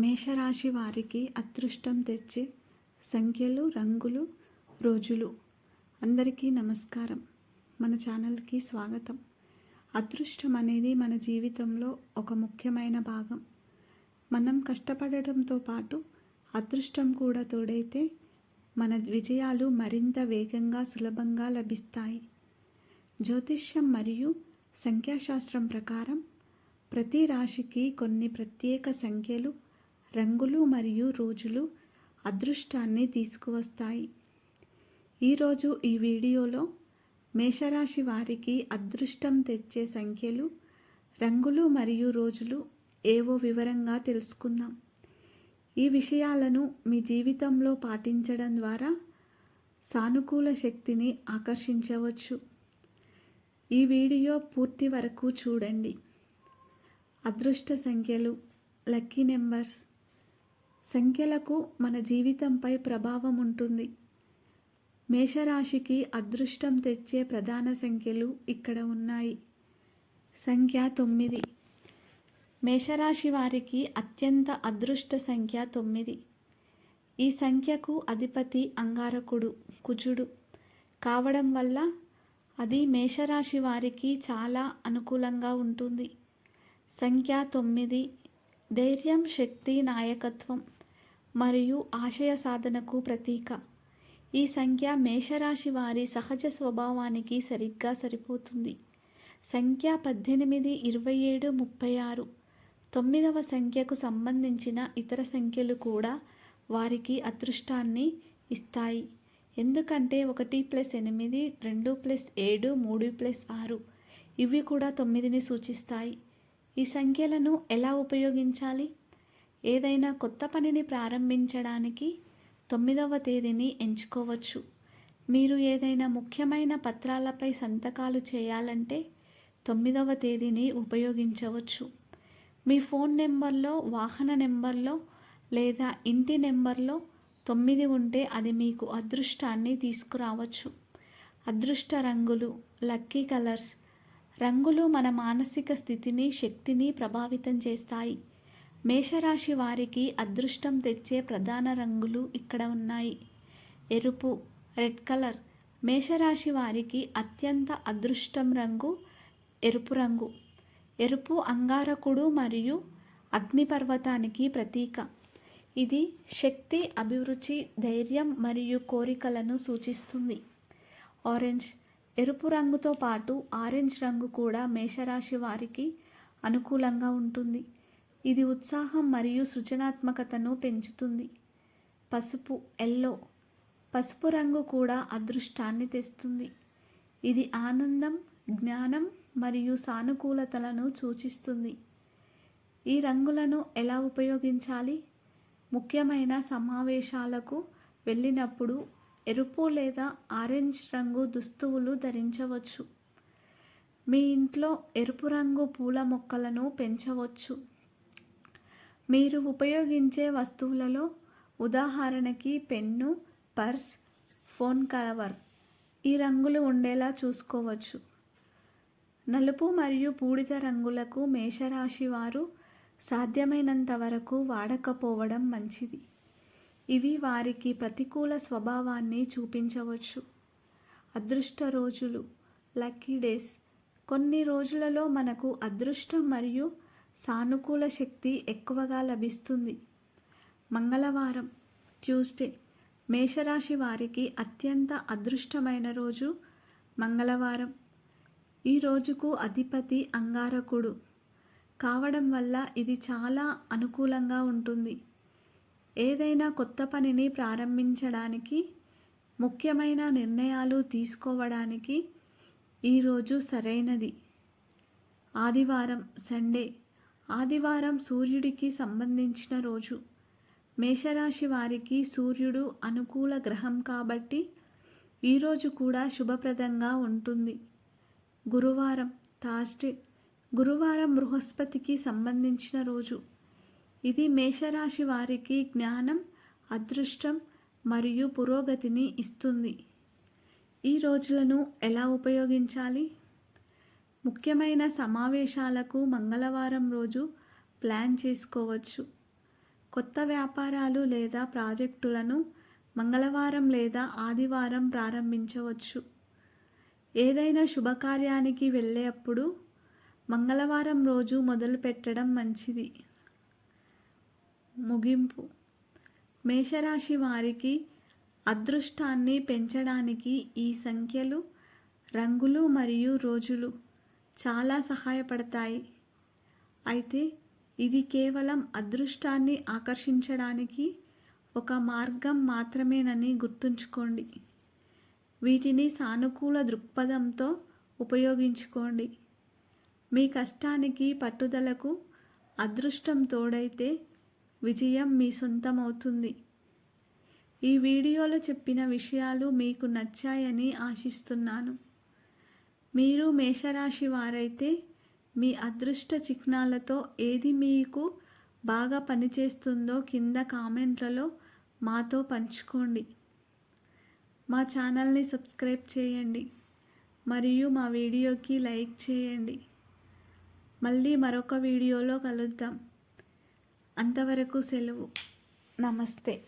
మేషరాశి వారికి అదృష్టం తెచ్చే సంఖ్యలు, రంగులు, రోజులు. అందరికీ నమస్కారం. మన ఛానల్కి స్వాగతం. అదృష్టం అనేది మన జీవితంలో ఒక ముఖ్యమైన భాగం. మనం కష్టపడటంతో పాటు అదృష్టం కూడా తోడైతే మన విజయాలు మరింత వేగంగా, సులభంగా లభిస్తాయి. జ్యోతిష్యం మరియు సంఖ్యాశాస్త్రం ప్రకారం ప్రతి రాశికి కొన్ని ప్రత్యేక సంఖ్యలు, రంగులు మరియు రోజులు అదృష్టాన్ని తీసుకువస్తాయి. ఈరోజు ఈ వీడియోలో మేషరాశి వారికి అదృష్టం తెచ్చే సంఖ్యలు, రంగులు మరియు రోజులు ఏవో వివరంగా తెలుసుకుందాం. ఈ విషయాలను మీ జీవితంలో పాటించడం ద్వారా సానుకూల శక్తిని ఆకర్షించవచ్చు. ఈ వీడియో పూర్తి వరకు చూడండి. అదృష్ట సంఖ్యలు, లక్కీ నెంబర్స్. సంఖ్యలకు మన జీవితంపై ప్రభావం ఉంటుంది. మేషరాశికి అదృష్టం తెచ్చే ప్రధాన సంఖ్యలు ఇక్కడ ఉన్నాయి. సంఖ్య 9. మేషరాశి వారికి అత్యంత అదృష్ట సంఖ్య 9. ఈ సంఖ్యకు అధిపతి అంగారకుడు, కుజుడు కావడం వల్ల అది మేషరాశి వారికి చాలా అనుకూలంగా ఉంటుంది. సంఖ్య 9 ధైర్యం, శక్తి, నాయకత్వం మరియు ఆశయ సాధనకు ప్రతీక. ఈ సంఖ్య మేషరాశి వారి సహజ స్వభావానికి సరిగ్గా సరిపోతుంది. సంఖ్య 18, 27, 36. 9వ సంఖ్యకు సంబంధించిన ఇతర సంఖ్యలు కూడా వారికి అదృష్టాన్ని ఇస్తాయి. ఎందుకంటే 1+8, 2+7, 3+6 ఇవి కూడా 9ని సూచిస్తాయి. ఈ సంఖ్యలను ఎలా ఉపయోగించాలి? ఏదైనా కొత్త పనిని ప్రారంభించడానికి 9వ తేదీని ఎంచుకోవచ్చు. మీరు ఏదైనా ముఖ్యమైన పత్రాలపై సంతకాలు చేయాలంటే 9వ తేదీని ఉపయోగించవచ్చు. మీ ఫోన్ నెంబర్లో, వాహన నెంబర్లో లేదా ఇంటి నెంబర్లో 9 ఉంటే అది మీకు అదృష్టాన్ని తీసుకురావచ్చు. అదృష్ట రంగులు, లక్కీ కలర్స్. రంగులు మన మానసిక స్థితిని, శక్తిని ప్రభావితం చేస్తాయి. మేషరాశి వారికి అదృష్టం తెచ్చే ప్రధాన రంగులు ఇక్కడ ఉన్నాయి. ఎరుపు, రెడ్ కలర్. మేషరాశి వారికి అత్యంత అదృష్టం రంగు ఎరుపు రంగు. ఎరుపు అంగారకుడు మరియు అగ్నిపర్వతానికి ప్రతీక. ఇది శక్తి, అభిరుచి, ధైర్యం మరియు కోరికలను సూచిస్తుంది. ఆరెంజ్. ఎరుపు రంగుతో పాటు ఆరెంజ్ రంగు కూడా మేషరాశి వారికి అనుకూలంగా ఉంటుంది. ఇది ఉత్సాహం మరియు సృజనాత్మకతను పెంచుతుంది. పసుపు, ఎల్లో. పసుపు రంగు కూడా అదృష్టాన్ని తెస్తుంది. ఇది ఆనందం, జ్ఞానం మరియు సానుకూలతలను సూచిస్తుంది. ఈ రంగులను ఎలా ఉపయోగించాలి? ముఖ్యమైన సమావేశాలకు వెళ్ళినప్పుడు ఎరుపు లేదా ఆరెంజ్ రంగు దుస్తువులు ధరించవచ్చు. మీ ఇంట్లో ఎరుపు రంగు పూల మొక్కలను పెంచవచ్చు. మీరు ఉపయోగించే వస్తువులలో ఉదాహరణకి పెన్ను, పర్స్, ఫోన్ కవర్ ఈ రంగులు ఉండేలా చూసుకోవచ్చు. నలుపు మరియు బూడిద రంగులకు మేషరాశి వారు సాధ్యమైనంత వరకు వాడకపోవడం మంచిది. ఇవి వారికి ప్రతికూల స్వభావాన్ని చూపించవచ్చు. అదృష్ట రోజులు, లక్కీ డేస్. కొన్ని రోజులలో మనకు అదృష్టం మరియు సానుకూల శక్తి ఎక్కువగా లభిస్తుంది. మంగళవారం, ట్యూస్డే. మేషరాశి వారికి అత్యంత అదృష్టమైన రోజు మంగళవారం. ఈ రోజుకు అధిపతి అంగారకుడు కావడం వల్ల ఇది చాలా అనుకూలంగా ఉంటుంది. ఏదైనా కొత్త పనిని ప్రారంభించడానికి, ముఖ్యమైన నిర్ణయాలు తీసుకోవడానికి ఈరోజు సరైనది. ఆదివారం, సండే. ఆదివారం సూర్యుడికి సంబంధించిన రోజు. మేషరాశి వారికి సూర్యుడు అనుకూల గ్రహం కాబట్టి ఈరోజు కూడా శుభప్రదంగా ఉంటుంది. గురువారం, థర్స్డే. గురువారం బృహస్పతికి సంబంధించిన రోజు. ఇది మేషరాశి వారికి జ్ఞానం, అదృష్టం మరియు పురోగతిని ఇస్తుంది. ఈ రోజులను ఎలా ఉపయోగించాలి? ముఖ్యమైన సమావేశాలకు మంగళవారం రోజు ప్లాన్ చేసుకోవచ్చు. కొత్త వ్యాపారాలు లేదా ప్రాజెక్టులను మంగళవారం లేదా ఆదివారం ప్రారంభించవచ్చు. ఏదైనా శుభకార్యానికి వెళ్ళేటప్పుడు మంగళవారం రోజు మొదలు పెట్టడం మంచిది. ముగింపు. మేషరాశి వారికి అదృష్టాన్ని పెంచడానికి ఈ సంఖ్యలు, రంగులు మరియు రోజులు చాలా సహాయపడతాయి. అయితే ఇది కేవలం అదృష్టాన్ని ఆకర్షించడానికి ఒక మార్గం మాత్రమేనని గుర్తుంచుకోండి. వీటిని సానుకూల దృక్పథంతో ఉపయోగించుకోండి. మీ కష్టానికి, పట్టుదలకు అదృష్టం తోడైతే విజయం మీ సొంతమవుతుంది. ఈ వీడియోలో చెప్పిన విషయాలు మీకు నచ్చాయని ఆశిస్తున్నాను. మీరు మేషరాశి వారైతే మీ అదృష్ట చిహ్నాలతో ఏది మీకు బాగా పనిచేస్తుందో కింద కామెంట్లలో మాతో పంచుకోండి. మా ఛానల్ని సబ్స్క్రైబ్ చేయండి మరియు మా వీడియోకి లైక్ చేయండి. మళ్ళీ మరొక వీడియోలో కలుద్దాం. అంతవరకు సెలవు. నమస్తే.